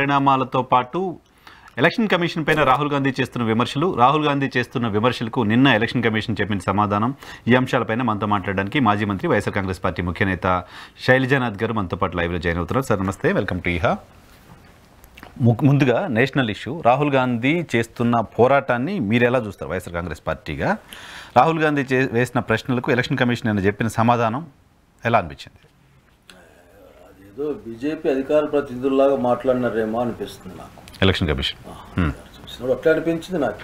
పరిణామాలతో పాటు election commission పైన రాహుల్ గాంధీ చేస్తున్న విమర్శలకు నిన్న ఎలక్షన్ కమిషన్ చెప్పిన సమాధానం ఈ అంశాలపైన మనతో మాట్లాడడానికి మాజీ మంత్రి వైఎస్ఆర్ కాంగ్రెస్ పార్టీ ముఖ్య నేత శైలజానాథ్ గారు మనతో పాటు లైవ్లో జాయిన్ అవుతున్నారు. సార్ నమస్తే, వెల్కమ్ టు ఈహా. ముందుగా నేషనల్ ఇష్యూ రాహుల్ గాంధీ చేస్తున్న పోరాటాన్ని మీరు ఎలా చూస్తారు? వైఎస్ఆర్ కాంగ్రెస్ పార్టీగా రాహుల్ గాంధీ వేసిన ప్రశ్నలకు ఎలక్షన్ కమిషన్ నిన్న చెప్పిన సమాధానం ఎలా అనిపించింది? అదేదో బీజేపీ అధికార ప్రతినిధుల్లాగా మాట్లాడినారేమో అనిపిస్తుంది నాకు. ఎలక్షన్ కమిషన్ చూసినప్పుడు అట్లా అనిపించింది నాకు.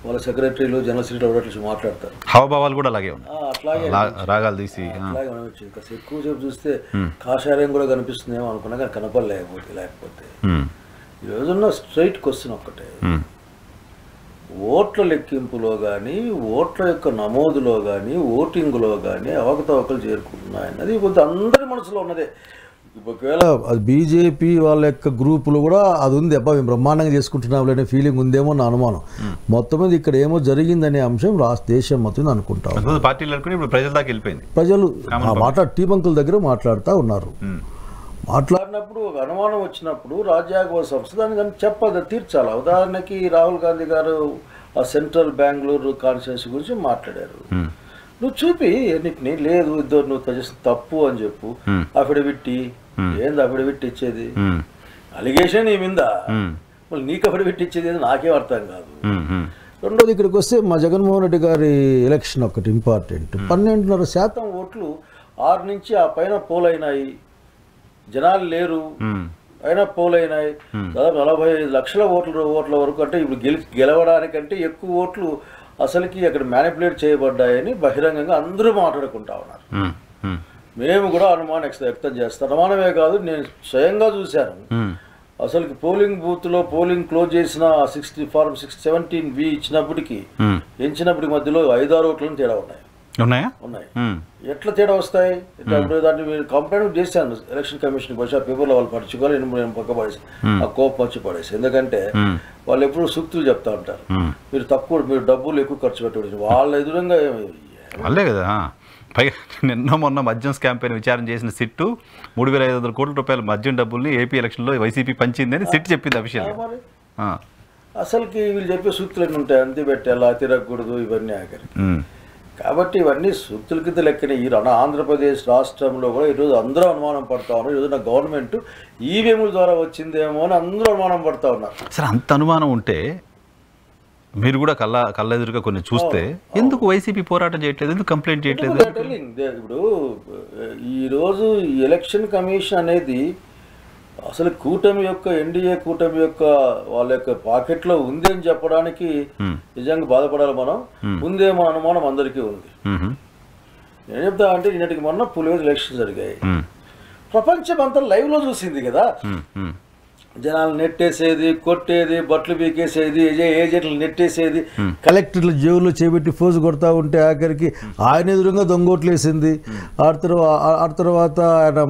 వాళ్ళ సెక్రటరీలు జనరల్ సెక్రటరీ అట్లా మాట్లాడతారు, హావభావాలు కూడా అలాగే ఉన్నాయి, అట్లాగే రాగాలు తీసి అట్లాగే అనిపించింది. కాస్త ఎక్కువసేపు చూస్తే కాషాయం కూడా కనిపిస్తుందేమో అనుకున్నా, కానీ కనపడలేకపోతే ఈ రోజున్న స్ట్రైట్ క్వశ్చన్ ఒక్కటే, ఓట్ల లెక్కింపులో కానీ ఓట్ల యొక్క నమోదులో కానీ ఓటింగ్లో కానీ అవకతవకలు చేరుకుంటున్నాయన్నది కొంత అందరి మనసులో ఉన్నదే. ఒకవేళ అది బీజేపీ వాళ్ళ యొక్క గ్రూపులు కూడా అది ఉంది, అబ్బా మేము బ్రహ్మాండంగా చేసుకుంటున్నాం అనే ఫీలింగ్ ఉందేమో నా అనుమానం. మొత్తం మీద ఇక్కడ ఏమో జరిగిందనే అంశం దేశం మొత్తం అనుకుంటాం. ప్రజలు టీబంకుల దగ్గర మాట్లాడుతూ ఉన్నారు. మాట్లాడినప్పుడు ఒక అనుమానం వచ్చినప్పుడు రాజ్యాంగ సంస్థ దాన్ని చెప్పాలి, తీర్చాలి. ఉదాహరణకి రాహుల్ గాంధీ గారు ఆ సెంట్రల్ బెంగళూరు కాన్స్టిట్యున్సీ గురించి మాట్లాడారు. నువ్వు చూపి ఎన్నిటిని లేదు ఇద్దరు నువ్వు చేసిన తప్పు అని చెప్పు. అఫిడవిట్ ఏంది అఫిడవిట్ ఇచ్చేది? అలిగేషన్ నీ మీద, మళ్ళీ నీకు అఫిడవిట్ ఇచ్చేది నాకేం అర్థం కాదు. రెండోది ఇక్కడికి వస్తే మా జగన్మోహన్ రెడ్డి గారి ఎలక్షన్ ఒకటి ఇంపార్టెంట్. 12.5% ఓట్లు 6 నుంచి ఆ పైన పోలైనాయి, జనాలు లేరు అయినా పోలైనాయి. దాదాపు 45 లక్షల ఓట్ల వరకు, అంటే ఇప్పుడు గెలవడానికంటే ఎక్కువ ఓట్లు అసలుకి అక్కడ మ్యానిపులేట్ చేయబడ్డాయని బహిరంగంగా అందరూ మాట్లాడుకుంటా ఉన్నారు. మేము కూడా అనుమానం వ్యక్తం చేస్తాం. అనుమానమే కాదు, నేను స్వయంగా చూశాను. అసలుకి పోలింగ్ బూత్లో పోలింగ్ క్లోజ్ చేసిన 60 ఫార్మ్ 617V ఇచ్చినప్పటికీ మధ్యలో 5-6 ఓట్లను తేడా ఉన్నాయి. ఎట్లా తేడా వస్తాయి? దాన్ని కంప్లైంట్ చేశాను ఎలక్షన్ కమిషన్. బహుశా పేపర్లో వాళ్ళు పరచుకోవాలి, నేను పక్క పడేసి ఆ కోపం వచ్చి పడేసి. ఎందుకంటే వాళ్ళు ఎప్పుడు సూక్తులు చెప్తా ఉంటారు, మీరు డబ్బులు ఎక్కువ ఖర్చు పెట్టకూడదు. వాళ్ళ ఎదురుగా వాళ్ళే కదా. పైగా నిన్న మొన్న మద్యం స్కామ్ పైన విచారణ చేసిన సిట్టు 3,500 కోట్ల రూపాయల మద్యం డబ్బుల్ని ఏపీ ఎలక్షన్లో వైసీపీ పంచిందని సిట్ చెప్పింది అఫీషియల్. అసలుకి వీళ్ళు చెప్పే సూక్తులు ఉంటాయి, అంతే పెట్టాలా, తిరగకూడదు, ఇవన్నీ ఆఖరికి. కాబట్టి ఇవన్నీ సూక్తుల కింద లెక్కనే. ఈ ఆంధ్రప్రదేశ్ రాష్ట్రంలో కూడా ఈరోజు అందరూ అనుమానం పడతా ఉన్నారు. ఈరోజు నా గవర్నమెంట్ ఈవీఎంల ద్వారా వచ్చిందేమో అని అందరూ అనుమానం పడతా ఉన్నారు. సరే, అంత అనుమానం ఉంటే మీరు కూడా కళ్ళెదురుగా కొన్ని చూస్తే ఎందుకు వైసీపీ పోరాటం చేయట్లేదు, ఎందుకు కంప్లైంట్ చేయట్లేదు? ఇప్పుడు ఈరోజు ఎలక్షన్ కమిషన్ అనేది అసలు కూటమి యొక్క ఎన్డీఏ కూటమి యొక్క వాళ్ళ యొక్క పాకెట్లో ఉంది అని చెప్పడానికి నిజంగా బాధపడాలి మనం. ఉందేమో అనుమానం అందరికీ ఉంది. నేను చెప్తా అంటే నిన్నటికి మొన్న పులివెందుల ఎలక్షన్ జరిగాయి. ప్రపంచం అంతా లైవ్ లో చూసింది కదా. జనాలు నెట్టేసేది, కొట్టేది, బట్టలు పీకేసేది, ఏజెంట్లు నెట్టేసేది, కలెక్టర్లు జేబులో చేపెట్టి ఫోజు కొడతా ఉంటే ఆఖరికి ఆయన ఎదురుగా దొంగోట్లు వేసింది. ఆ తర్వాత ఆయన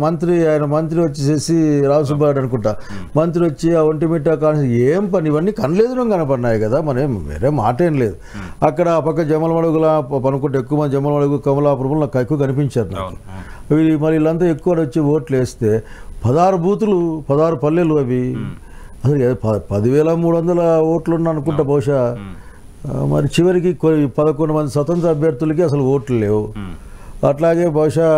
మంత్రి వచ్చేసేసి రామసుబ్బారెడ్డి అనుకుంటా, మంత్రి వచ్చి ఆ ఒంటిమిట్ట కానీ ఏం పని, ఇవన్నీ కనలేదురుగా కనపడినాయి కదా. మనం వేరే మాట ఏం లేదు. అక్కడ పక్క జమ్మలమడుగుల పనుకుంటే ఎక్కువ మంది జమ్మలమడుగు కమలాపురంలో నాకు ఎక్కువ కనిపించారు నాకు. మరి వీళ్ళంతా ఎక్కువ వచ్చి ఓట్లు వేస్తే 16 బూతులు 16 పల్లెలు అవి. అసలు 10,300 ఓట్లు ఉన్నా అనుకుంటా బహుశా. మరి చివరికి 11 మంది స్వతంత్ర అభ్యర్థులకి అసలు ఓట్లు లేవు. అట్లాగే బహుశా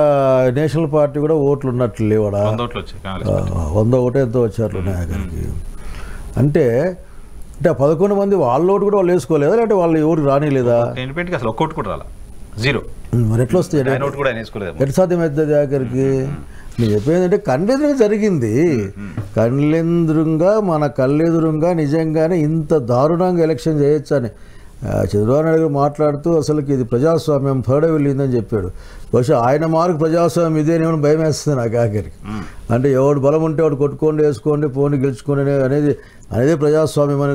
నేషనల్ పార్టీ కూడా ఓట్లు ఉన్నట్లు లేవు. 100 ఒకటే ఎంతో వచ్చారు నాయకుడికి. అంటే 11 మంది వాళ్ళ ఓటు కూడా వాళ్ళు వేసుకోలేదా, అంటే వాళ్ళు ఎవరికి రానిలేదా? మరి ఎట్లా వస్తాయి? ఎట్లా సాధ్యమవుతుంది ఆఖరికి? నేను చెప్పేందంటే కళ్ళెదురుగా జరిగింది. మన కళ్ళెదురుగా నిజంగానే ఇంత దారుణంగా ఎలక్షన్ చేయొచ్చు అని చంద్రబాబు నాయుడు గారు మాట్లాడుతూ అసలుకి ఇది ప్రజాస్వామ్యం ఫర్డ వెళ్ళిందని చెప్పాడు. బహుశా ఆయన మార్కు ప్రజాస్వామ్యం ఇదేనేమో భయం వేస్తుంది నాకు ఆఖరికి. అంటే ఎవడు బలం ఉంటే వాడు కొట్టుకోండి, వేసుకోండి, పోనీ గెలుచుకోండి అనేది ప్రజాస్వామ్యం అని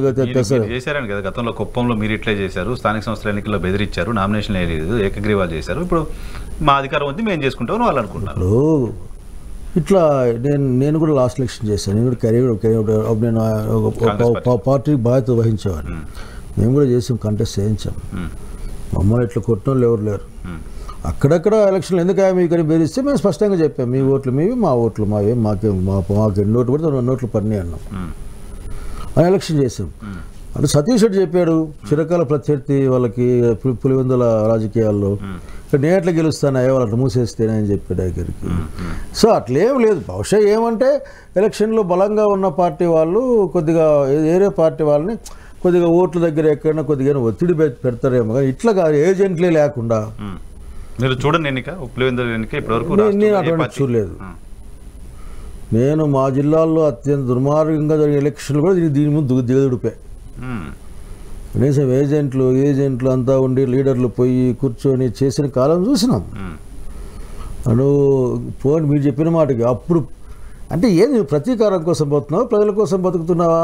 చేశారని కదా. గతంలో కుప్పంలో మీరు ఇట్లే చేశారు, స్థానిక సంస్థల ఎన్నికల్లో బెదిరించారు, నామినేషన్ లేదు, ఏకగ్రీవాలు చేశారు. ఇప్పుడు మా అధికారం ఉంది, మేము చేసుకుంటామని వాళ్ళు అనుకుంటున్నారు. ఇట్లా నేను కూడా లాస్ట్ ఎలక్షన్ చేశాను. నేను కూడా కెరీర్ నేను పార్టీకి బాధ్యత వహించేవాడిని. మేము కూడా చేసాం, కంటెస్ట్ చేయించాం. మమ్మల్ని ఇట్లా కొట్టిన వాళ్ళు ఎవరు లేరు. అక్కడక్కడ ఎలక్షన్లు ఎందుకు మీకు అని బెదిరిస్తే మేము స్పష్టంగా చెప్పాం, మీ ఓట్లు మీవి, మా ఓట్లు మావే, మాకు ఎన్ని ఓట్లు పడితే 2 ఓట్లు పడినాయి అన్నాం. అని ఎలక్షన్ చేసాం. అంటే సతీష్ రెడ్డి చెప్పాడు చిరకాల ప్రత్యర్థి వాళ్ళకి పులివెందుల రాజకీయాల్లో నేట్లా గెలుస్తానయ్యా వాళ్ళని మూసేస్తేనే అని చెప్పాడు దగ్గరికి. సో అట్లేం లేదు. బహుశా ఏమంటే ఎలక్షన్లో బలంగా ఉన్న పార్టీ వాళ్ళు కొద్దిగా వేరే పార్టీ వాళ్ళని కొద్దిగా ఓట్ల దగ్గర ఎక్కడైనా కొద్దిగా ఒత్తిడి పెడతారేమో, కానీ ఇట్లా కాదు ఏజెంట్లే లేకుండా. మీరు చూడండి ఎన్నిక పులివెందుల ఎన్నిక ఇప్పటివరకు నేను అటువంటి చూడలేదు. నేను మా జిల్లాల్లో అత్యంత దుర్మార్గంగా జరిగే ఎలక్షన్లు కూడా దీని ముందు దిగదుడిపాయి. కనీసం ఏజెంట్లు అంతా ఉండి లీడర్లు పోయి కూర్చొని చేసిన కాలం చూసినాం. నువ్వు పోనీ మీరు చెప్పిన మాటకి అప్పుడు అంటే ఏది ప్రతీకారం కోసం పోతున్నావా, ప్రజల కోసం బతుకుతున్నావా?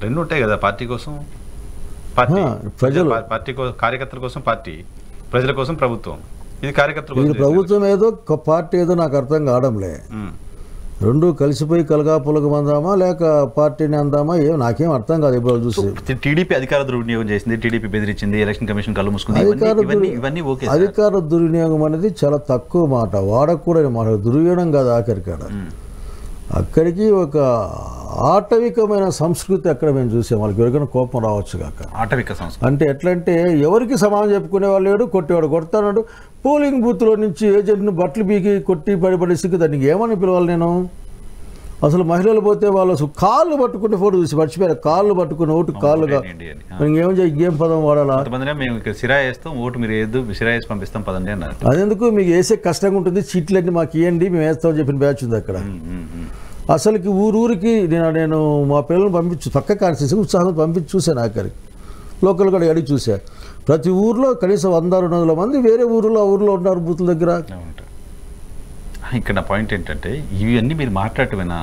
రెండు ఉంటాయి కదా, పార్టీ కోసం ప్రజలు, పార్టీ కార్యకర్తల కోసం పార్టీ, ప్రజల కోసం ప్రభుత్వం. ఇది కార్యకర్తలు ప్రభుత్వం ఏదో పార్టీ ఏదో నాకు అర్థం కావడంలే. రెండు కలిసిపోయి కలగాపులకు అందామా లేక పార్టీని అందామా ఏం నాకేం అర్థం కాదు. ఇప్పుడు చూసి టీడీపీ అధికార దుర్వినియోగం చేసింది, టీడీపీ బెదిరించింది, ఎలక్షన్ కమిషన్ కళ్ళు మూసుకుంది. అధికార దుర్వినియోగం అనేది చాలా తక్కువ మాట, వాడకూడని మాట. దుర్వినియోగం కాదు ఆఖరికాడ. అక్కడికి ఒక ఆటవికమైన సంస్కృతి అక్కడ మేము చూసాం. వాళ్ళకి ఎవరికైనా కోపం రావచ్చు కాక. ఆటవిక సంస్కృతి అంటే ఎట్లా అంటే ఎవరికి సమానం చెప్పుకునేవాళ్ళు లేడు, కొట్టేవాడు కొడతాడు. పోలింగ్ బూత్లో నుంచి ఏజెంట్ని బట్టలు పీకి కొట్టి పడిపడేసి దానికి ఏమని పిలవాలి నేను? అసలు మహిళలు పోతే వాళ్ళు అసలు కాళ్ళు పట్టుకునే ఫోటో చూసి మర్చిపోయారు. కాళ్ళు పట్టుకుని ఓటు కాళ్ళుగా ఇంకేం పదం వాడాలా? ఓటు మీరు వేయద్దు, సిరాయేసి పంపిస్తాం పదండి అన్నారు. అదెందుకు మీకు వేసే కష్టంగా ఉంటుంది, సీట్లన్నీ మాకు ఇవ్వండి మేము వేస్తామని చెప్పిన బ్యాచ్ ఉంది అక్కడ. అసలుకి ఊరికి నేను మా పిల్లల్ని పంపించు పక్క కాన్స్టిట్యూన్సీ ఉత్సాహంగా పంపించి చూశాను. ఆఖరికి లోకల్ కూడా అడిగి చూశాను. ప్రతి ఊర్లో కనీసం 100-200 మంది వేరే ఊర్లో ఉన్నారు బూతుల దగ్గర. ఇక్కడ నా పాయింట్ ఏంటంటే ఇవన్నీ మీరు మాట్లాడటమేనా?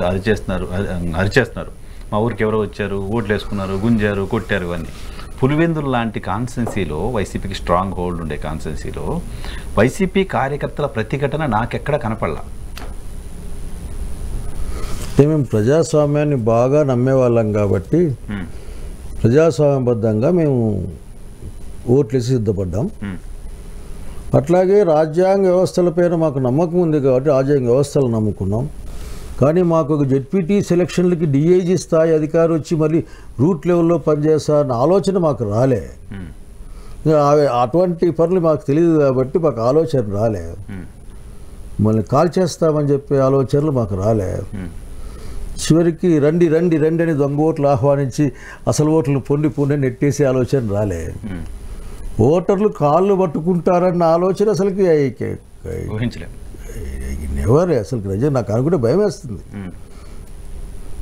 అరిచేస్తున్నారు మా ఊరికి ఎవరో వచ్చారు, ఓట్లు వేసుకున్నారు, గుంజారు, కొట్టారు అని. పులివెందులు లాంటి కాన్స్టెన్సీలో వైసీపీకి స్ట్రాంగ్ హోల్డ్ ఉండే కాన్స్టెన్సీలో వైసీపీ కార్యకర్తల ప్రతిఘటన నాకెక్కడ కనపడలా. మేము ప్రజాస్వామ్యాన్ని బాగా నమ్మేవాళ్ళం కాబట్టి ప్రజాస్వామ్యబద్ధంగా మేము ఓట్లేసి సిద్ధపడ్డాం. అట్లాగే రాజ్యాంగ వ్యవస్థలపైన మాకు నమ్మకం ఉంది కాబట్టి రాజ్యాంగ వ్యవస్థలు నమ్ముకున్నాం. కానీ మాకు ఒక జెడ్పీటీ సెలక్షన్లకి డిఐజీ స్థాయి అధికారి వచ్చి మళ్ళీ రూట్ లెవెల్లో పనిచేస్తారన్న ఆలోచన మాకు రాలే. అటువంటి పనులు మాకు తెలియదు కాబట్టి మాకు ఆలోచన రాలే. మళ్ళీ కాల్ చేస్తామని చెప్పే ఆలోచనలు మాకు రాలే. చివరికి రండి రండి రండి అని దొంగ ఓట్లు ఆహ్వానించి అసలు ఓట్లు పొండి నెట్టేసే ఆలోచన రాలే. ఓటర్లు కాళ్ళు పట్టుకుంటారన్న ఆలోచన అసలుకి ఎవరు అసలు నిజంగా నాకు అనుకుంటే భయం వేస్తుంది.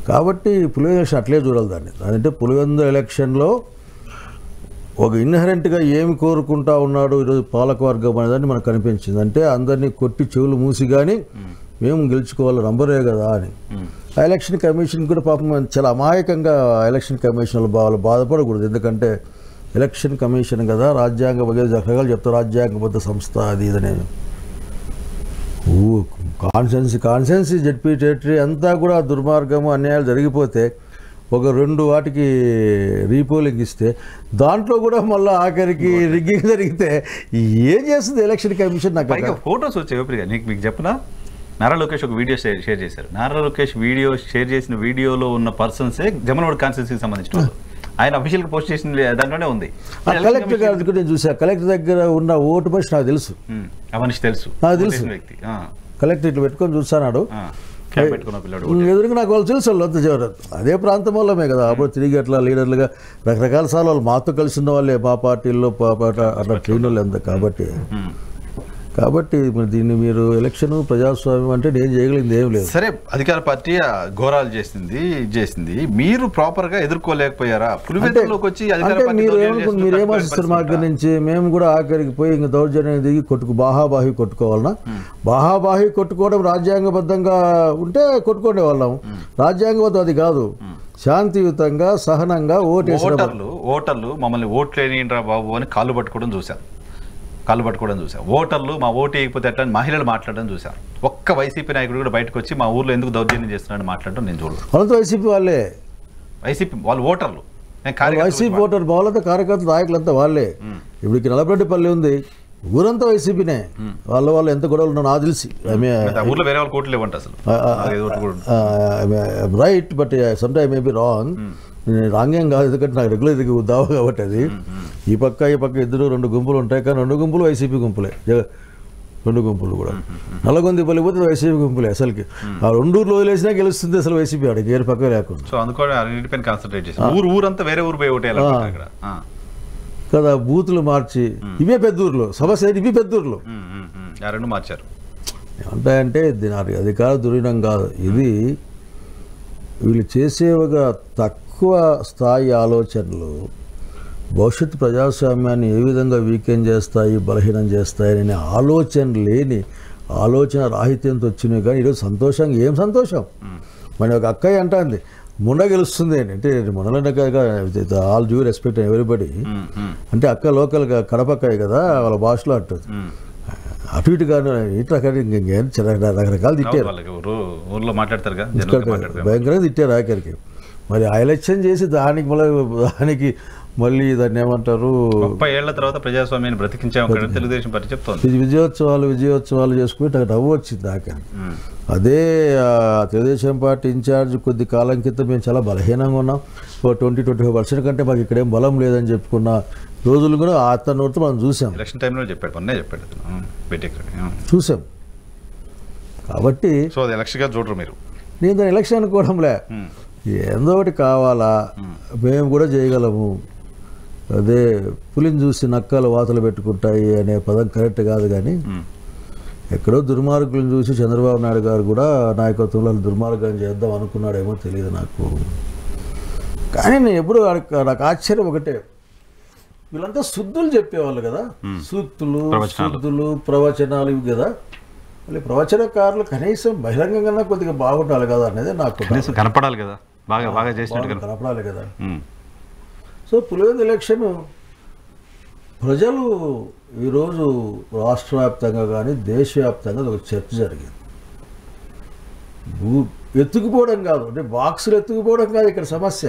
కాబట్టి పులివెందుల ఎలక్షన్ అట్లే చూడాలి దాన్ని. అంటే పులివెందుల ఎలక్షన్లో ఒక ఇన్హరెంట్గా ఏమి కోరుకుంటా ఉన్నాడు ఈరోజు పాలకవర్గం అనేదాన్ని మనకు కనిపించింది. అంటే అందరినీ కొట్టి చెవులు మూసి కానీ మేము గెలుచుకోవాలి నంబరే కదా అని. ఆ ఎలక్షన్ కమిషన్ కూడా పాపం చాలా అమాయకంగా ఎలక్షన్ కమిషన్ వాళ్ళు బాధపడకూడదు. ఎందుకంటే ఎలక్షన్ కమిషన్ కదా, రాజ్యాంగ రకరకాలు చెప్తారు, రాజ్యాంగబద్ధ సంస్థ అది ఇదని. కాన్స్టెన్సీ జడ్పీ టెరిటరీ అంతా కూడా దుర్మార్గము అన్యాయాలు జరిగిపోతే ఒక 2 వాటికి రీపోలింగ్ ఇస్తే దాంట్లో కూడా మళ్ళీ ఆఖరికి రిగ్గింగ్ జరిగితే ఏం చేస్తుంది ఎలక్షన్ కమిషన్? నాకు ఫోటోస్ వచ్చాయి. మీకు చెప్పనా, నారా లోకేష్ ఒక వీడియో షేర్ చేశారు. నారా లోకేష్ షేర్ చేసిన వీడియోలో ఉన్న పర్సన్సే జమలమడుగు కాన్స్టిట్యూన్సీకి సంబంధించిన ఆయన అఫీషియల్గా పోస్ట్ చేసిన దాంట్లోనే ఉంది. కలెక్టర్ గారి దగ్గర నేను చూసా. కలెక్టర్ దగ్గర ఉన్న ఓటు మనిషి నాకు తెలుసు, నాకు తెలుసు. కలెక్టర్ ఇట్లా పెట్టుకొని చూస్తున్నాడు ఎదురుగా, నాకు వాళ్ళు తెలుసు. వాళ్ళు అంతా చివరి అదే ప్రాంతం వల్లమే కదా. అప్పుడు తిరిగి అట్లా లీడర్లుగా రకరకాల సార్లు వాళ్ళు మాతో కలిసి ఉన్న వాళ్ళే, మా పార్టీల్లో అట్లా క్లీన్ వాళ్ళు ఎంత. కాబట్టి దీన్ని మీరు ఎలక్షన్ ప్రజాస్వామ్యం అంటే నేను చేయగలిగింది ఏం లేదు. సరే, అధికార పార్టీ ఘోరాలు చేసింది, మీరు ప్రాపర్ గా ఎదుర్కోలేకపోయారా? పులివెందులోకి వచ్చి మీరేమాశిస్తారు మా దగ్గర నుంచి? మేము కూడా ఆఖరికి పోయి ఇంక దౌర్జన్యం దిగి బాహాబాహి కొట్టుకోవాలన్నా? బాహాబాహి కొట్టుకోవడం రాజ్యాంగబద్ధంగా ఉంటే కొట్టుకునే వాళ్ళం. రాజ్యాంగబద్ధం అది కాదు. శాంతియుతంగా సహనంగా ఓటర్లు మమ్మల్ని ఓట్లేనిరా బాబు అని కాళ్ళు పట్టుకోవడం చూశారు. ఓటర్లు మా ఓటు వేయకపోతే ఎట్లా మహిళలు మాట్లాడడం చూశారు. ఒక్క వైసీపీ నాయకుడు కూడా బయటకు వచ్చి మా ఊర్లో ఎందుకు దౌర్జన్యం చేస్తున్నాడని మాట్లాడడం నేను చూడలేదు. వైసీపీ వాళ్ళే, వాళ్ళు ఓటర్లు, వైసీపీ ఓటర్ వాళ్ళంతా కార్యకర్తలు నాయకులంతా వాళ్ళే. ఇప్పుడు నల్లబరెడ్డిపల్లి ఉంది, ఊరంతా వైసీపీనే. వాళ్ళు ఎంత గొడవలు ఉన్నా నాకు తెలిసి ఊర్లో వేరే వాళ్ళు కోట్లు ఇవ్వండి అసలు right. But some time may be wrong. రాంగేం కాదు, ఎందుకంటే నాకు రెగ్యులర్ దావ కాబట్టి అది ఈ పక్క ఇద్దరు 2 గుంపులు ఉంటాయి, కానీ 2 గుంపులు వైసీపీ గుంపులే, 2 గుంపులు కూడా. నల్లగొంది పలిపోతే వైసీపీ గుంపులే అసలుకి. ఆ 2 ఊర్లు వదిలేసినా గెలుస్తుంది అసలు వైసీపీ, ఆడికి వేరే పక్క లేకుండా. సో అందుకని కాన్సన్ట్రేట్ చేసి ఊరంతా వేరే ఊరు పోయి ఒకటే కదా, బూతులు మార్చి ఇవే పెద్ద ఊర్లు సమస్య, ఇవి పెద్ద ఊర్లు 2 మార్చారు. ఏమంటాయంటే అధికార దుర్వినియోగం కాదు ఇది, వీళ్ళు చేసే ఒక తక్కువ స్థాయి ఆలోచనలు భవిష్యత్తు ప్రజాస్వామ్యాన్ని ఏ విధంగా వీకెండ్ చేస్తాయి, బలహీనం చేస్తాయి అనే ఆలోచన లేని, ఆలోచన రాహిత్యంతో వచ్చినాయి. కానీ ఈరోజు సంతోషంగా ఏం సంతోషం, మన ఒక అక్కయ్య అంటుంది ముండ గెలుస్తుంది అంటే మొన్నలనే ఆల్ డ్యూ రెస్పెక్ట్ ఎవ్రీబడి అంటే అక్క లోకల్గా కడపక్కయ్య కదా, వాళ్ళ భాషలో అంటుంది. అటు ఇటు కానీ ఇట్లా రకరకాలు తిట్టారు, ఊర్లో మాట్లాడతారు భయంకరంగా తిట్టారు ఆఖరికి. మరి ఆ ఎలక్షన్ చేసి దానికి మళ్ళీ దాన్ని ఏమంటారు 30 ఏళ్ల తర్వాత ప్రజాస్వామ్యాన్ని బ్రతికించాము తెలుగుదేశం పార్టీ చెప్తోంది. విజయోత్సవాలు చేసుకుని నవ్వు వచ్చింది ఆఖరి. అదే తెలుగుదేశం పార్టీ ఇన్ఛార్జ్ కొద్ది కాలం క్రితం మేము చాలా బలహీనంగా ఉన్నాం, 20-25% కంటే మాకు ఇక్కడేం బలం లేదని చెప్పుకున్న రోజులు కూడా అతనితో మనం చూసాం. ఎలక్షన్ టైంలో చూసాం. కాబట్టి సో అది ఎలక్షన్గా చూడరు మీరు. నేను దాని ఎలక్షన్ అనుకోవడంలే, ఏందో ఒకటి కావాలా, మేము కూడా చేయగలము. అదే పులిని చూసి నక్కలు వాతలు పెట్టుకుంటాయి అనే పదం కరెక్ట్ కాదు, కానీ ఎక్కడో దుర్మార్గులను చూసి చంద్రబాబు నాయుడు గారు కూడా నాయకత్వంలో దుర్మార్గం చేద్దాం అనుకున్నాడేమో తెలియదు నాకు. కానీ నేను ఎప్పుడు నాకు ఆశ్చర్యం ఒకటే, వీళ్ళంతా శుద్ధులు చెప్పేవాళ్ళు కదా, సూక్తులు ప్రవచనాలు ఇవి కదా. మళ్ళీ ప్రవచనకారులు కనీసం బహిరంగంగా కొద్దిగా బాగుండాలి కదా అనేది నాకు కనపడాలి కదా, బాగా చేసినట్టు కనపడాలి కదా. సో పులివెందు ఎలక్షన్ ప్రజలు ఈరోజు రాష్ట్ర వ్యాప్తంగా కానీ దేశవ్యాప్తంగా ఒక చర్చ జరిగింది. ఎత్తుకుపోవడం కాదు, అంటే బాక్సులు ఎత్తుకుపోవడం కాదు ఇక్కడ సమస్య.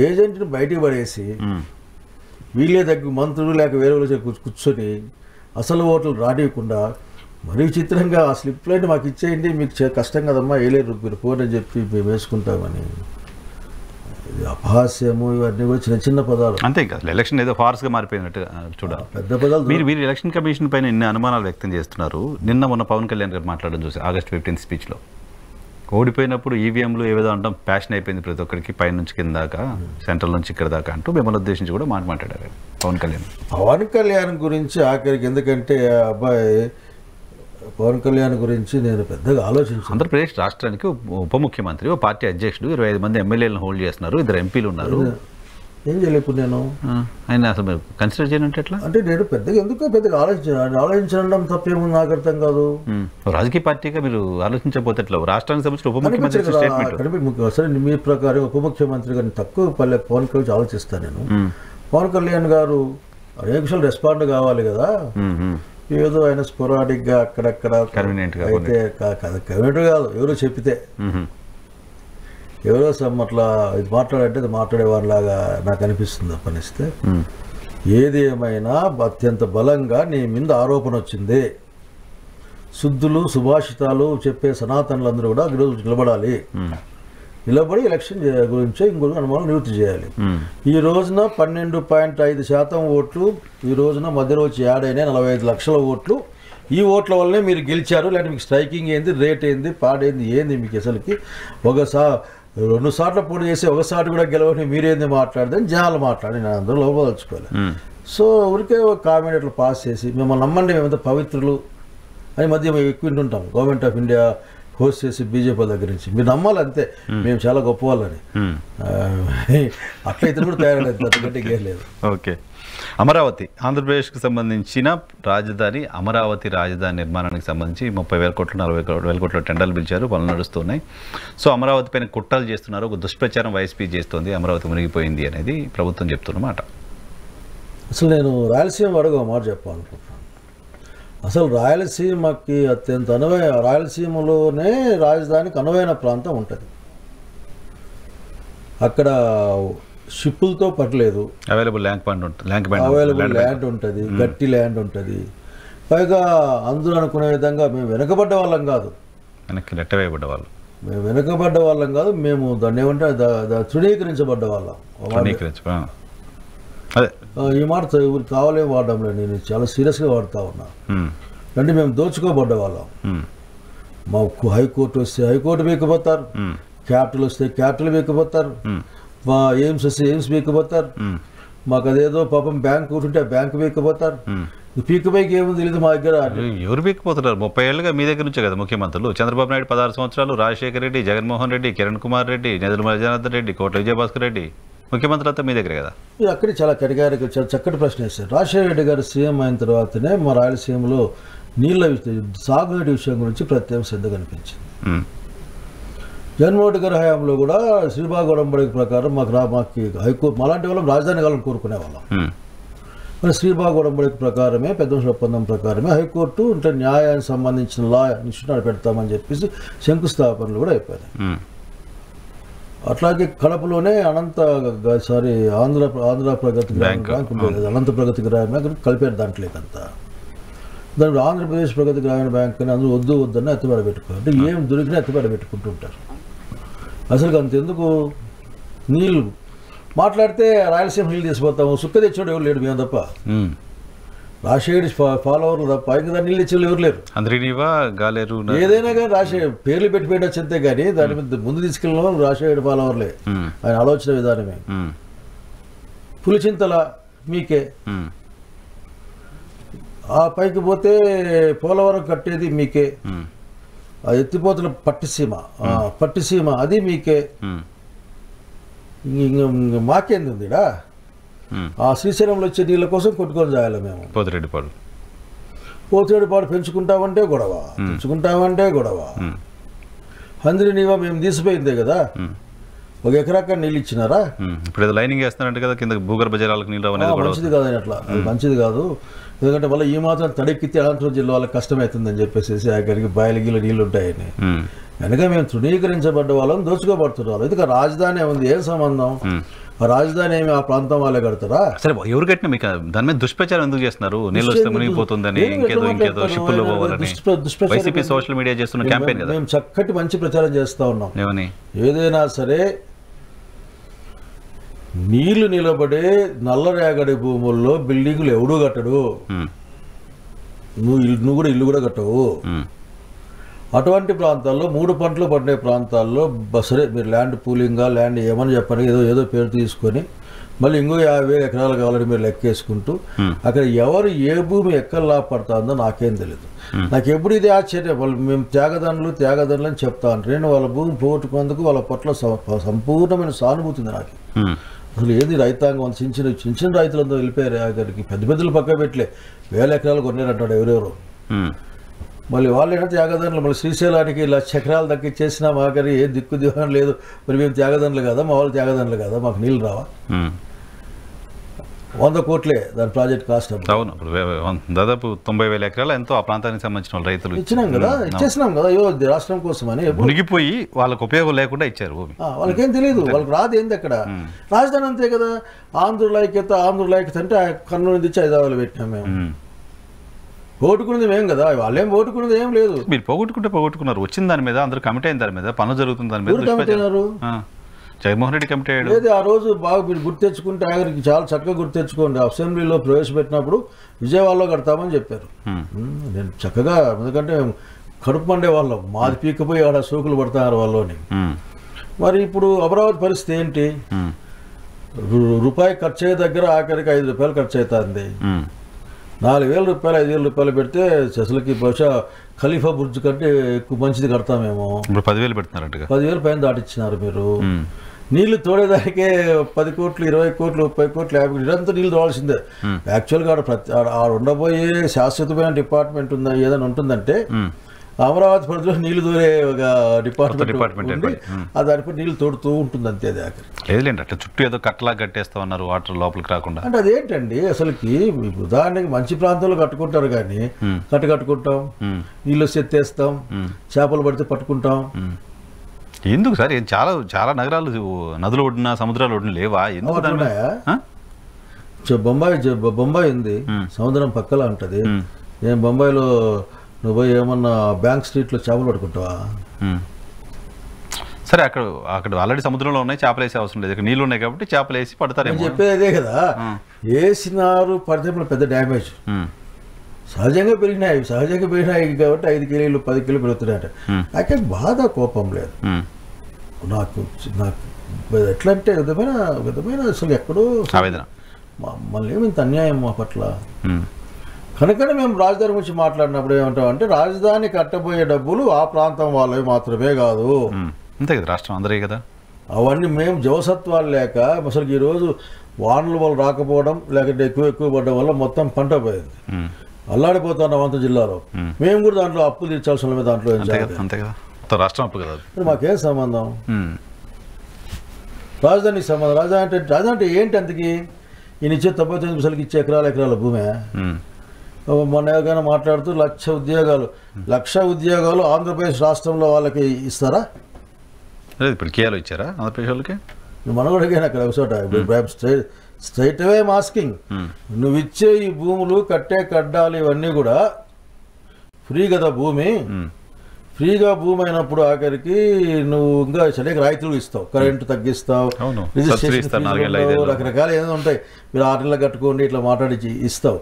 ఏజెంట్ని బయటికి పడేసి వీళ్ళే మంత్రులు లేక వేరే వాళ్ళు కూర్చొని అసలు ఓట్లు రానివ్వకుండా మరీ విచిత్రంగా ఆ స్లిప్లైన్ మాకు ఇచ్చేయండి, మీకు కష్టం కదమ్మా వేయలేరు మీరు ఫోన్ అని చెప్పి మేము వేసుకుంటామని. అపహాస్యము ఇవన్నీ కూడా చిన్న చిన్న పదాలు అంతే. ఇంకా ఎలక్షన్ ఏదో ఫార్స్గా మారిపోయినట్టు చూడాలి. పెద్ద పదాలు. మీరు ఎలక్షన్ కమిషన్ పైన ఇన్ని అనుమానాలు వ్యక్తం చేస్తున్నారు. మొన్న పవన్ కళ్యాణ్ గారు మాట్లాడడం చూసి August 15 స్పీచ్లో ఓడిపోయినప్పుడు ఈవీఎంలు ఏదో అంటాం ప్యాషన్ అయిపోయింది ప్రతి ఒక్కరికి, పైన నుంచి కింద దాకా సెంట్రల్ నుంచి ఇక్కడ దాకా అంటూ మిమ్మల్ని ఉద్దేశించి కూడా మాట్లాడారు పవన్ కళ్యాణ్ గురించి ఆఖరికి. ఎందుకంటే అబ్బాయి పవన్ కళ్యాణ్ గురించి నేను పెద్దగా ఆలోచించాను. ఆంధ్రప్రదేశ్ రాష్ట్రానికి ఉప ముఖ్యమంత్రి, ఓ పార్టీ అధ్యక్షుడు, 25 మంది ఎమ్మెల్యేలను హోల్డ్ చేస్తున్నారు, 2 ఎంపీలు ఉన్నారు. ఏం చేయలేపు నేను ఆయన అసలు కన్సిడర్ చేయనంటే ఎట్లా అంటే నేను పెద్దగా ఆలోచించడం తప్పేముంది నాకు అర్థం కాదు. రాజకీయ పార్టీగా మీరు ఆలోచించకపోతే ఎట్లా? రాష్ట్రానికి సంబంధించిన ఉప ముఖ్యమంత్రి సరే మీ ప్రకారం ఉప ముఖ్యమంత్రి గారిని తక్కువ పవన్ కళ్యాణ్ ఆలోచిస్తాను నేను. పవన్ కళ్యాణ్ గారు అనేక విషయాలు రెస్పాండ్ కావాలి కదా, ఏదో ఆయన స్పొరాడిక్గా అక్కడక్కడ అయితే కన్వీనెంట్ కాదు, ఎవరో చెప్పితే ఎవరో అట్లా ఇది మాట్లాడంటే అది మాట్లాడేవారిలాగా నాకు అనిపిస్తుంది పనిస్తే. ఏది ఏమైనా అత్యంత బలంగా నీ మీద ఆరోపణ వచ్చింది, శుద్ధులు సుభాషితాలు చెప్పే సనాతనులందరూ కూడా ఈరోజు నిలబడి ఎలక్షన్ గురించి ఇంకొక అనుమానం నివృత్తి చేయాలి. ఈ రోజున 12.5% ఓట్లు ఈ రోజున మధ్యలో వచ్చి యాడ్ అయినాయి, 45 లక్షల ఓట్లు. ఈ ఓట్ల వల్లనే మీరు గెలిచారు, లేదంటే మీకు స్ట్రైకింగ్ ఏంది, రేట్ ఏంది, పాడైంది ఏంది మీకు అసలుకి. 2 సార్లు పోటీ చేసి ఒకసారి కూడా గెలవని మీరేంది మాట్లాడదని జనాలు మాట్లాడి నేను అందరూ లోపదలుచుకోవాలి. సో ఊరికే ఒక కామెంట్ అట్లా పాస్ చేసి మిమ్మల్ని నమ్మండి మేమంతా పవిత్రులు అని మధ్య మేము ఎక్కువ వింటుంటాం. గవర్నమెంట్ ఆఫ్ ఇండియా హోస్ట్ చేసి బీజేపీ దగ్గర నుంచి మీరు నమ్మాలి అంతే, మేము చాలా గొప్ప వాళ్ళని. అట్లా ఇతను కూడా తయారలేదు, అంతకంటే ఇంకేం లేదు. ఓకే. అమరావతి ఆంధ్రప్రదేశ్కి సంబంధించిన రాజధాని, అమరావతి రాజధాని నిర్మాణానికి సంబంధించి 30,000 కోట్లు 40,000 కోట్ల టెండర్లు పిలిచారు, పనులు నడుస్తున్నాయి. సో అమరావతి పైన కుట్రలు చేస్తున్నారు, ఒక దుష్ప్రచారం వైఎస్పీ చేస్తుంది, అమరావతి మునిగిపోయింది అనేది ప్రభుత్వం చెప్తున్నమాట. అసలు నేను రాయలసీమ అడుగు మాట చెప్పాలనుకుంటున్నాను. అసలు రాయలసీమకి అత్యంత రాయలసీమలోనే రాజధానికి అనువైన ప్రాంతం ఉంటుంది. అక్కడ షిప్పులతో పట్టలేదు. అవైలబుల్ అవైలబుల్ ల్యాండ్ ఉంటుంది, గట్టి ల్యాండ్ ఉంటుంది. పైగా అందరూ అనుకునే విధంగా మేము వెనకబడ్డ వాళ్ళం కాదు, వెనక్కి నెట్టవేయబడ్డ వాళ్ళు. మేము వెనకబడ్డ వాళ్ళం కాదు, మేము దాన్ని ఏమంటే తృణీకరించబడ్డ వాళ్ళం. అదే ఈ మాట ఎవరికి కావాలేం వాడడం లేదు, నేను చాలా సీరియస్గా వాడుతూ ఉన్నా. అంటే మేము దోచుకోబడ్డ వాళ్ళం. మాకు హైకోర్టు వస్తే హైకోర్టు వీకపోతారు, క్యాపిటల్ వస్తే క్యాపిటల్ వీకపోతారు, మా ఎయిమ్స్ వస్తే ఎయిమ్స్ వీకపోతారు, మాకు అదేదో పాపం బ్యాంక్ ఉంటే బ్యాంక్ వీకపోతారు. పీకపోయికి ఏమో తెలియదు మా దగ్గర. ఎవరు పీకపోతున్నారు? 30 ఏళ్ళుగా మీ దగ్గర నుంచే కదా ముఖ్యమంత్రులు. చంద్రబాబు నాయుడు 16 సంవత్సరాలు, రాజశేఖర రెడ్డి, జగన్మోహన్ రెడ్డి, కిరణ్ కుమార్ రెడ్డి, నెదురుమల జనార్దన్ రెడ్డి, కోట్ల విజయభాస్కర్ రెడ్డి, ముఖ్యమంత్రులంతా మీ దగ్గరే కదా. మీరు అక్కడే చాలా కడిగారికి చాలా చక్కటి ప్రశ్న వేశారు. రాజశేఖర రెడ్డి గారు సీఎం అయిన తర్వాతనే మా రాయలసీమలో నీళ్ళ సాగునీటి విషయం గురించి ప్రత్యేక శ్రద్ధ కనిపించింది. జగన్మోహన్ రెడ్డి గారి హయాంలో కూడా శ్రీబాగ్ ఉడంబడిక ప్రకారం మాకు హైకోర్టు అలాంటి వాళ్ళం రాజధాని కావాలని కోరుకునే వాళ్ళం. మరి శ్రీబాగ్ ఉడంబడిక ప్రకారమే, పెద్ద మనుషుల ఒప్పందం ప్రకారమే హైకోర్టు అంటే న్యాయానికి సంబంధించిన లా ఇన్స్టిట్యూట్ పెడతామని చెప్పేసి శంకుస్థాపనలు కూడా అయిపోయాయి. అట్లాగే కడపలోనే ఆంధ్ర ప్రగతి బ్యాంక్ ఉండేది, అనంత ప్రగతి గ్రామీణ బ్యాంక్ కలిపారు దాంట్లోకంతా. దాని ఆంధ్రప్రదేశ్ ప్రగతి గ్రామీణ బ్యాంక్ అని అందరూ వద్దని ఎత్తుబడ పెట్టుకోవాలి. అంటే ఏం దొరికినా ఎత్తుబడ పెట్టుకుంటుంటారు. అసలు అంతెందుకు నీళ్ళు మాట్లాడితే రాయలసీమ నీళ్ళు తీసిపోతాము, సుక్క తెచ్చాడు ఎవరు లేడు మేము తప్ప, రాజశేఖర్ ఫాలోవర్లు తప్ప ఇంకా నీళ్ళు తెచ్చేవాళ్ళు ఎవరు లేరు. ఏదైనా కానీ రాజశేఖర్ పేర్లు పెట్టచ్చు అంతే కానీ దాని మీద ముందు తీసుకెళ్ళిన వాళ్ళు రాజశేఖర్ ఫాలోవర్లే. ఆయన ఆలోచన విధానమే. పులిచింతల మీకే, ఆ పైకి పోతే పోలవరం కట్టేది మీకే, ఆ ఎత్తిపోతల పట్టిసీమ అది మీకే. మాకేంది ఉందిడా? ఆ శ్రీశైలంలో వచ్చే నీళ్ళ కోసం కొట్టుకొని చేయాలి మేము. పోతిరెడ్డిపాడు పెంచుకుంటామంటే గొడవ, పెంచుకుంటామంటే గొడవ. హంద్రి నీవా మేము తీసిపోయిందే కదా, 1 ఎకరాక నీళ్ళు ఇచ్చినారా? ఇప్పుడు లైనింగ్ వేస్తున్నారంటే కదా కింద భూగర్భ జలాలకు నీళ్ళు. మంచిది కాదు అట్లా, అది మంచిది కాదు. ఎందుకంటే మళ్ళీ ఈ మాత్రం తడెక్కితే అనంతపురం జిల్లా వాళ్ళకి కష్టమవుతుందని చెప్పేసి అక్కడికి బాయిలగిల నీళ్ళు ఉంటాయని. కనుక మేము తృణీకరించబడ్డ వాళ్ళం, దోచుకోబడుతున్న వాళ్ళం. ఎందుకంటే రాజధాని ఉంది, ఏం సంబంధం? ఆ రాజధాని ఏమి ఆ ప్రాంతం వాళ్ళే కడతారా? సరే, ఎవరు కట్టినా మీకు దాని మీద దుష్ప్రచారం ఎందుకు చేస్తున్నారు? నీళ్ళు వస్తే మునిగిపోతుందని, ఇంకేదో షిప్పుల్లో పోవాలని వైసీపీ సోషల్ మీడియా చేస్తున్న క్యాంపెయిన్ కదా. మేము చక్కటి మంచి ప్రచారం చేస్తా ఉన్నాం. ఏమని? ఏదైనా సరే నీళ్లు నిలబడే నల్లరేగడి భూముల్లో బిల్డింగులు ఎవడూ కట్టడు, నువ్వు కూడా ఇల్లు కూడా కట్టవు. అటువంటి ప్రాంతాల్లో 3 పంటలు పడిన ప్రాంతాల్లో సరే మీరు ల్యాండ్ పూలింగ్గా ల్యాండ్ ఏమని చెప్పండి, ఏదో పేరు తీసుకొని మళ్ళీ ఇంకో 50,000 ఎకరాలు కావాలని మీరు లెక్కేసుకుంటూ అక్కడ ఎవరు ఏ భూమి ఎక్కడ లాభపడుతుందో నాకేం తెలియదు. నాకు ఎప్పుడు ఇది ఆశ్చర్యం. వాళ్ళు మేము త్యాగదనులు అని చెప్తా ఉంటారు. నేను వాళ్ళ భూమి పోగొట్టుకున్నందుకు వాళ్ళ పట్ల సంపూర్ణమైన సానుభూతి ఉంది నాకు. అసలు ఏది రైతాంగం చిన్న రైతులంతా వెళ్ళిపోయారు. అక్కడికి పెద్దలు పక్క పెట్టలే 1000 ఎకరాలు కొన్నారంటాడు ఎవరెవరు. మళ్ళీ వాళ్ళు ఏంటో త్యాగదనులు. మళ్ళీ శ్రీశైలానికి 1,00,000 ఎకరాలు దక్కిచ్చేసినా మాకని ఏ దిక్కు దివాణం లేదు. మరి మేము త్యాగదనులు కదా, మా వాళ్ళు త్యాగదనులు కదా, మాకు నీళ్ళు రావా? 100 కోట్లే దాని ప్రాజెక్ట్ కాస్ట్. అవును, దాదాపు 90,000 ఎకరాలు ఎంతో ఆ ప్రాంతానికి సంబంధించిన రైతులు ఇచ్చేసినాం కదా రాష్ట్రం కోసం అని. మునిగిపోయి వాళ్ళకు ఉపయోగం లేకుండా ఇచ్చారు భూమి. వాళ్ళకేం తెలియదు, వాళ్ళకి రాదు ఏంది అక్కడ. రాజధాని అంతే కదా. ఆంధ్రుల ఐక్యత అంటే కర్నూలు తెచ్చి హైదరాబాద్లో పెట్టినాం మేము. పోగొట్టుకున్నది మేము కదా, వాళ్ళేం పోగొట్టుకున్నది ఏం లేదు. మీరు పోగొట్టుకున్నారు. వచ్చిన దాని మీద అందరూ కమిటీ అయిన దాని మీద, పనులు జరుగుతుంది దాని మీద. జగన్మోహన్ రెడ్డి కమిటీ అయ్యాడు. లేదు, ఆ రోజు బాగా మీరు గుర్తు తెచ్చుకుంటే ఆఖరికి చాలా చక్కగా గుర్తు తెచ్చుకోండి. అసెంబ్లీలో ప్రవేశపెట్టినప్పుడు విజయవాడలో కడతామని చెప్పారు. నేను చక్కగా, ఎందుకంటే కడుపు మండే వాళ్ళం, మాది పీకపోయి ఆడ సోకులు పడుతున్నారు వాళ్ళని. మరి ఇప్పుడు అమరావతి పరిస్థితి ఏంటి? రూపాయి ఖర్చు అయ్యే దగ్గర ఆఖరికి 5 రూపాయలు ఖర్చు అవుతుంది. 4,000 రూపాయలు 5,000 రూపాయలు పెడితే అసలుకి బహుశా ఖలీఫా బుర్జ్ కంటే ఎక్కువ మంచిది కడతామేమో. 10,000 పెడుతున్నారంట. 10,000 పైన దాటిచ్చినారు మీరు. నీళ్లు తోడేదానికే 10 కోట్లు 20 కోట్లు 30 కోట్లు 50 కోట్లు ఇదంతా నీళ్ళు తోడాల్సిందే. యాక్చువల్గా ఆడ ఉండబోయే శాశ్వతమైన డిపార్ట్మెంట్ ఉందా ఏదైనా ఉంటుందంటే అమరావతి పరిధిలో నీళ్లు దూరే ఒక డిపార్ట్మెంట్ దానిపై నీళ్లు తోడుతూ ఉంటుంది అంతే. లేదులేండి, అట్లా చుట్టూ ఏదో కట్టలా కట్టేస్తా ఉన్నారు వాటర్ లోపలికి రాకుండా. అంటే అదేంటండి అసలుకి ఉదాహరణకి మంచి ప్రాంతంలో కట్టుకుంటారు కానీ కట్టుకుంటాం, నీళ్ళు ఎత్తేస్తాం, చేపలు పడితే పట్టుకుంటాం. ఎందుకు సార్ చాలా చాలా నగరాలు నదులు ఒడ్డున సముద్రాలు ఒడ్డున లేవా ఎందుకు దాని మీద? ఆ? బొంబాయి ఉంది, సముద్రం పక్కల ఉంటుంది. నేను బొంబాయిలో నువ్వు పోయి ఏమన్నా బ్యాంక్ స్ట్రీట్లో చేపలు పట్టుకుంటావా? సరే, అక్కడ అక్కడ ఆల్రెడీ సముద్రంలో ఉన్నాయి, చేపలు వేసే అవసరం లేదు. ఇక్కడ నీళ్ళు ఉన్నాయి కాబట్టి చేపలు వేసి పడతారేమో. నేను చెప్పేది అదే కదా, వేసినారు పడితే పెద్ద డ్యామేజ్. సహజంగా పెరిగినాయి కాబట్టి 5 కిలోలు 10 కిలోలు పెరుగుతున్నాయట. నాకే బాధ కోపం లేదు. నాకు ఎట్లా అంటే విధమైన అసలు ఎక్కడో మళ్ళీ ఏమి ఇంత అన్యాయం మా పట్ల. కనుకనే మేము రాజధాని గురించి మాట్లాడినప్పుడు ఏమంటామంటే రాజధాని కట్టబోయే డబ్బులు ఆ ప్రాంతం వాళ్ళవి మాత్రమే కాదు, అంతే కదా, రాష్ట్రం అందరే కదా. అవన్నీ మేము జవసత్వాలు లేక అసలు ఈరోజు వానల వల్ల రాకపోవడం లేకపోతే ఎక్కువ పడడం వల్ల మొత్తం పంట పోయింది, అల్లాడిపోతున్నాం అంత జిల్లాలో. మేము కూడా దాంట్లో అప్పులు తీర్చాల్సిన దాంట్లో అంతే కదా, రాష్ట్రం అప్పు కదా. మాకేం సంబంధం? రాజధానికి సంబంధం. రాజధాని అంటే ఏంటి? అంతకి ఈయన ఇచ్చే 99 పైసలకి ఇచ్చే ఎకరాల భూమే. మొన్న ఏదైనా మాట్లాడుతూ 1,00,000 ఉద్యోగాలు ఆంధ్రప్రదేశ్ రాష్ట్రంలో వాళ్ళకి ఇస్తారా? ఇప్పుడు కేయాలో ఇచ్చారా ఆంధ్రప్రదేశ్ వాళ్ళకి? మనం కూడా అడిగాను అక్కడ ఒకచోట స్ట్రైట్ అవే మాస్కింగ్. నువ్వు ఇచ్చే ఈ భూములు కడ్డాలు ఇవన్నీ కూడా ఫ్రీ కదా భూమి. ఫ్రీగా భూమి అయినప్పుడు ఆఖరికి నువ్వు ఇంకా సరిగ్గా రాయితీలు ఇస్తావు, కరెంటు తగ్గిస్తావు, రకరకాల ఏదో ఉంటాయి. మీరు 6 నెలలు కట్టుకోండి ఇట్లా మాట్లాడి ఇస్తావు.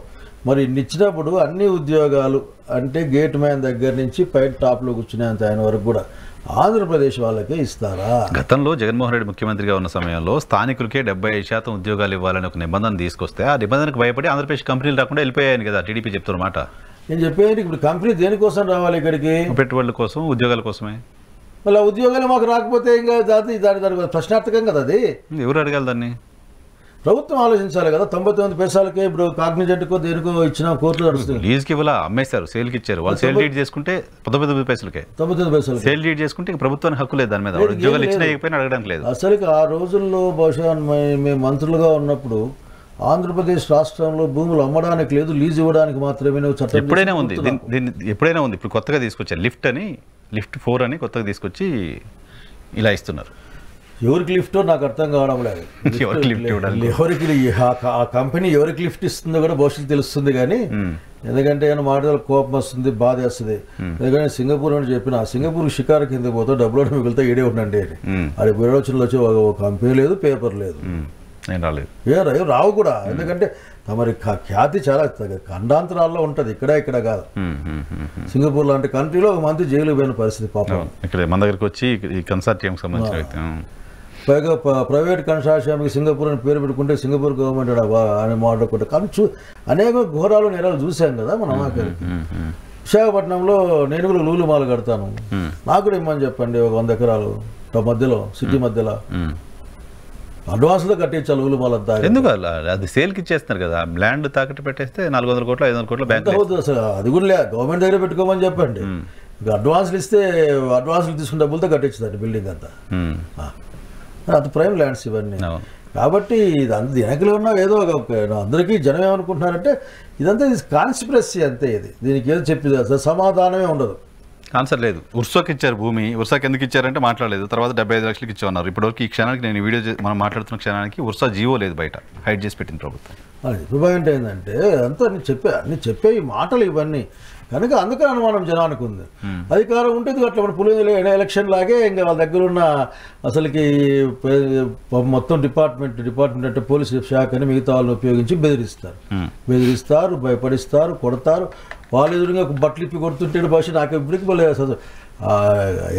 మరి ఇచ్చినప్పుడు అన్ని ఉద్యోగాలు అంటే గేట్ మ్యాన్ దగ్గర నుంచి పైన టాప్లో కూర్చునేంత ఆయన వరకు కూడా ఆంధ్రప్రదేశ్ వాళ్ళకే ఇస్తారా? గతంలో జగన్మోహన్ రెడ్డి ముఖ్యమంత్రిగా ఉన్న సమయంలో స్థానికులకే 75% ఉద్యోగాలు ఇవ్వాలని ఒక నిబంధన తీసుకొస్తే ఆ నిబంధనకు భయపడి ఆంధ్రప్రదేశ్ కంపెనీలు రాకుండా వెళ్ళిపోయాయని కదా టీడీపీ చెప్తున్నమాట. నేను చెప్పేది ఇప్పుడు కంపెనీ దేనికోసం రావాలి ఇక్కడికి? పెట్టుబడుల కోసం, ఉద్యోగాల కోసమే. మళ్ళీ ఆ ఉద్యోగాలు మాకు రాకపోతే ఇంకా దాని ప్రశ్నార్థకం కదా అది. ఎవరు అడగాలి దాన్ని? ప్రభుత్వం ఆలోచించాలి కదా. 99 పైసలకే ఇప్పుడు కాగ్నిజెంట్కో దేనికో ఇచ్చిన కోర్టులో నడుస్తుంది. లీజ్కి ఇవ్వాల, అమ్మేశారు, సేల్కి ఇచ్చారు. వాళ్ళు సేల్ డీడ్ చేసుకుంటే 99 పైసలకే, 99 పైసలు సేల్ డీడ్ చేసుకుంటే ప్రభుత్వానికి హక్కు లేదు దాని మీద. ఉద్యోగాలు ఇచ్చినా ఇవ్వకపోయినా అడగడానికి లేదు. అసలు ఆ రోజుల్లో బహుశా మేము మంత్రులుగా ఉన్నప్పుడు ఆంధ్రప్రదేశ్ రాష్ట్రంలో భూములు అమ్మడానికి లేదు, లీజ్ ఇవ్వడానికి మాత్రమే చట్టం ఎప్పుడైనా ఉంది. ఎప్పుడైనా ఉంది. ఇప్పుడు కొత్తగా తీసుకొచ్చారు లిఫ్ట్ 4 అని కొత్తగా తీసుకొచ్చి ఇలా ఇస్తున్నారు. ఎవరికి లిఫ్టో నాకు అర్థం కావడం లేదు. ఎవరికి ఆ కంపెనీ ఎవరికి లిఫ్ట్ ఇస్తుందో కూడా భవిష్యత్తు తెలుస్తుంది. కానీ ఎందుకంటే ఏమైనా మాటలు కోపం వస్తుంది, బాధ వేస్తుంది. ఎందుకంటే సింగపూర్ అని చెప్పిన సింగపూర్ షికారు కింద పోతే డబ్బులు మిగులుతా ఏడే ఉండండి అని. అది విరోచనలు వచ్చి ఒక కంపెనీ లేదు, పేపర్ లేదు, రావు కూడా. ఎందుకంటే తమరి ఖ్యాతి చాలా ఖండాంతరాల్లో ఉంటుంది, ఇక్కడ కాదు. సింగపూర్ లాంటి కంట్రీలో ఒక మంత్రి జైలు పోయిన పరిస్థితి పాపం. ఇక్కడ మన దగ్గరకు వచ్చి ఈ కన్సార్టియం సంబంధించిన పైగా ప్రైవేట్ కన్సార్టియంకి సింగపూర్ అని పేరు పెట్టుకుంటే సింగపూర్ గవర్నమెంట్ అని మాట్లాడుకుంటే కానీ అనేక ఘోరాలు నేరాలు చూసాం కదా మనం. ఆఖరికి విశాఖపట్నంలో నేను కూడా లూలు మాల కడతాను, నాకు కూడా ఇమ్మని చెప్పండి ఒక 100 ఎకరాలు మధ్యలో, సిటీ మధ్యలో. అడ్వాన్స్లో కట్టించాలి లూలు మాలంతా. ఎందుకు అది సేల్కి ఇచ్చేస్తున్నారు కదా, ల్యాండ్ తాకట్టు పెట్టేస్తే 400 కోట్లు 500 కోట్లు బ్యాంక్ అవుతుంది. అసలు అది కూడా గవర్నమెంట్ దగ్గర పెట్టుకోమని చెప్పండి. అడ్వాన్స్లు ఇస్తే అడ్వాన్స్లు తీసుకున్న డబ్బులతో కట్టించుదండి బిల్డింగ్ అంతా. అది ప్రైమ్ ల్యాండ్స్ ఇవన్నీ. కాబట్టి ఇది వెనకలో ఉన్న ఏదో అందరికీ జనం ఏమనుకుంటున్నారంటే ఇదంతా కాన్స్పిరసీ అంతే. దీనికి ఏదో చెప్పేది అసలు సమాధానమే ఉండదు, ఆన్సర్ లేదు. ఉర్సాకి ఇచ్చారు భూమి, ఉర్సాకి ఎందుకు ఇచ్చారంటే మాట్లాడలేదు. తర్వాత 75 లక్షలకి ఇచ్చామన్నారు. ఇప్పటివరకు ఈ క్షణానికి నేను వీడియో మనం మాట్లాడుతున్న క్షణానికి ఉర్సా జీవో లేదు, బయట హైడ్ చేసి పెట్టింది ప్రభుత్వం. పాయింట్ ఏంటంటే అంతా అన్ని చెప్పే ఈ మాటలు ఇవన్నీ కనుక అందుకే అనుమానం జనానికి ఉంది. అధికారం ఉంటుంది అట్లా మన పులి ఎలక్షన్ లాగే ఇంకా వాళ్ళ దగ్గర ఉన్న అసలుకి మొత్తం డిపార్ట్మెంట్ అంటే పోలీసు శాఖని మిగతా వాళ్ళని ఉపయోగించి బెదిరిస్తారు, భయపడిస్తారు, కొడతారు. వాళ్ళు ఎదురుగా బట్టలు ఇప్పి కొడుతుంటే భాష నాకు ఇప్పటికి మళ్ళీ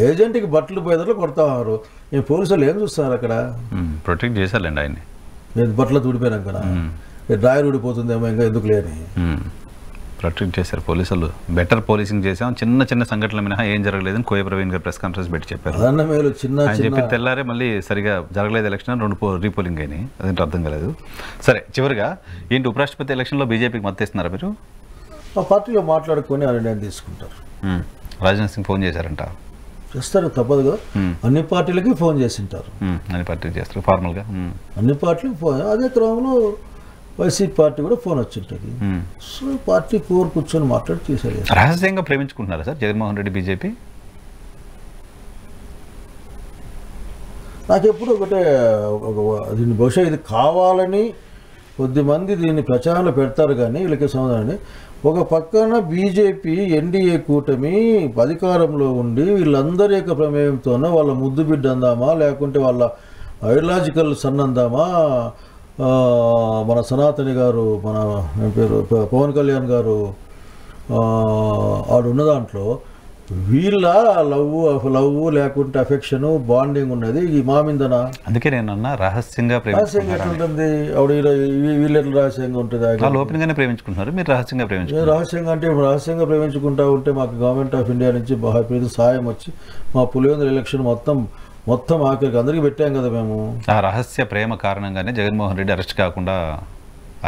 ఏజెంట్కి బట్టలు పోయేదారు కొడతారు. ఈ పోలీసులు ఏం చూస్తారు అక్కడ? ప్రొటెక్ట్ చేశారండి ఆయన్ని. బట్టలు తుడిపోయినాక డ్రాయర్ ఊడిపోతుందేమో ఇంకా ఎందుకు లేని ప్రొటెక్ట్ చేశారు పోలీసులు. బెటర్ పోలీసింగ్ చేసాం, చిన్న చిన్న సంఘటనల మినహా ఏం జరగలేదని కోయ ప్రవీణ్ గారు ప్రెస్ కాన్ఫరెన్స్ పెట్టి చెప్పారు. చెప్పి తెల్లారే మళ్ళీ సరిగా జరగలేదు ఎలక్షన్, 2 రీపోలింగ్ అయినాయి. అదేంటో అర్థం కాలేదు. సరే, చివరిగా ఏంటి ఉపరాష్ట్రపతి ఎలక్షన్లో బీజేపీకి మద్దతు ఇస్తున్నారా మీరు? ఆ పార్టీలో మాట్లాడుకొని నిర్ణయం తీసుకుంటారు. రాజ్నాథ్ సింగ్ ఫోన్ చేశారంట. చేస్తారు, తప్పదుగా. అన్ని పార్టీలకి ఫోన్ చేసింటారు. అన్ని పార్టీలు చేస్తారు ఫార్మల్గా. అన్ని పార్టీలకు ఫోన్. అదే క్రమంలో వైసీపీ పార్టీ కూడా ఫోన్ వచ్చింటుంది. సో పార్టీ కూర్చొని మాట్లాడి చేశారు. రహస్యంగా ప్రేమించుకుంటున్నారా సార్ జగన్మోహన్ రెడ్డి బీజేపీ? నాకు ఎప్పుడు ఒకటే దీన్ని బహుశా ఇది కావాలని కొద్దిమంది దీన్ని ప్రచారంలో పెడతారు కానీ వీళ్ళకి సమాధానం. ఒక పక్కన బీజేపీ ఎన్డీఏ కూటమి అధికారంలో ఉండి వీళ్ళందరి యొక్క ప్రమేయంతోనో వాళ్ళ ముద్దు బిడ్డ అందామా లేకుంటే వాళ్ళ ఐడియాలజికల్ సన్ అందామా, మన సనాతని గారు, మన పేరు పవన్ కళ్యాణ్ గారు ఆడున్న దాంట్లో వీళ్ళ లవ్ లేకుంటే అఫెక్షన్ బాండింగ్ ఉన్నది ఈ మామిందన. అందుకే నేను రహస్యంగా ఎట్లుంటుంది ఆవిడ వీళ్ళు ఎట్లా రహస్యంగా ఉంటుంది? ఓపెన్గానే ప్రేమించుకుంటున్నారు, మీరు రహస్యంగా రహస్యంగా అంటే రహస్యంగా ప్రేమించుకుంటా ఉంటే మాకు గవర్నమెంట్ ఆఫ్ ఇండియా నుంచి బాగా సాయం వచ్చి మా పులివెందుల ఎలక్షన్ మొత్తం ఆఖరికి అందరికీ పెట్టాం కదా మేము. ఆ రహస్య ప్రేమ కారణంగానే జగన్మోహన్ రెడ్డి అరెస్ట్ కాకుండా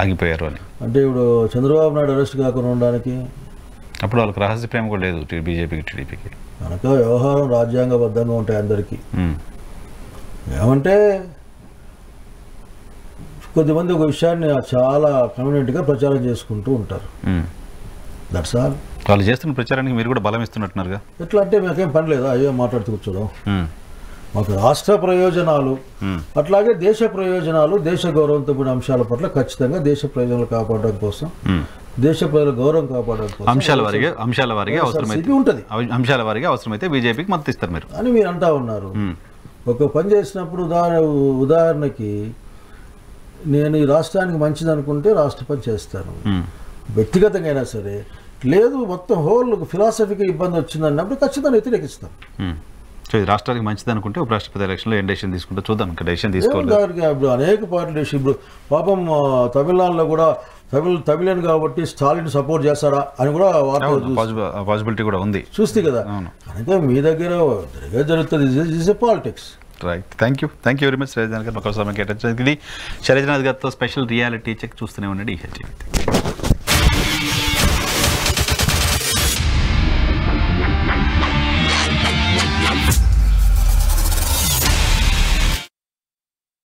ఆగిపోయారు అని. అంటే ఇప్పుడు చంద్రబాబు నాయుడు అరెస్ట్ కాకుండా ఉండడానికి అప్పుడు వాళ్ళకి రహస్య ప్రేమ కూడా లేదు బీజేపీకి టీడీపీకి. కనుక వ్యవహారం రాజ్యాంగబద్ధంగా ఉంటాయి అందరికీ. ఏమంటే కొద్దిమంది ఒక విషయాన్ని చాలా కన్వీనియంట్గా ప్రచారం చేసుకుంటూ ఉంటారు. That's all. వాళ్ళు చేస్తున్న ప్రచారానికి మీరు కూడా బలం ఇస్తున్నట్టున్నారుగా. ఎట్లా అంటే మాకేం పని లేదా అయ్యో మాట్లాడుతూ కూర్చోడం. మాకు రాష్ట్ర ప్రయోజనాలు అట్లాగే దేశ ప్రయోజనాలు, దేశ గౌరవంతో కూడిన అంశాల పట్ల ఖచ్చితంగా దేశ ప్రయోజనాలు కాపాడడం కోసం, దేశ ప్రజల గౌరవం కాపాడడం కోసం అంశాల వారిగా అవసరమైతే బీజేపీకి మద్దతు ఇస్తారు మీరు అని మీరు అంటా ఉన్నారు. ఒక పని చేసినప్పుడు ఉదాహరణకి నేను ఈ రాష్ట్రానికి మంచిది అనుకుంటే రాష్ట్ర పని చేస్తాను, వ్యక్తిగతంగా అయినా సరే. లేదు మొత్తం హోల్ ఫిలాసఫీకి ఇబ్బంది వచ్చిందన్నప్పుడు ఖచ్చితంగా వ్యతిరేకిస్తాం. సో ఇది రాష్ట్రానికి మంచిది అనుకుంటే ఉపరాష్ట్రపతి ఎలక్షన్లో ఏం డెసిషన్ తీసుకుంటే చూద్దాం. ఇంకా డెసిషన్ తీసుకోవాలి. ఇప్పుడు అనేక పార్టీలు ఇప్పుడు పాపం తమిళనాడులో కూడా తమిళన్ కాబట్టి స్టాలిన్ సపోర్ట్ చేస్తారా అని కూడా పాసిబిలిటీ కూడా ఉంది, చూస్తే కదా. కనుక మీ దగ్గర జరుగుతుంది. Is a politics. Right. Thank you very much Sailajanath గారు. ఒక సమయం కేటాయించడానికి. ఇది శైలజనాథ్ గారితో స్పెషల్ రియాలిటీ చెక్ చూస్తూనే ఉండండి.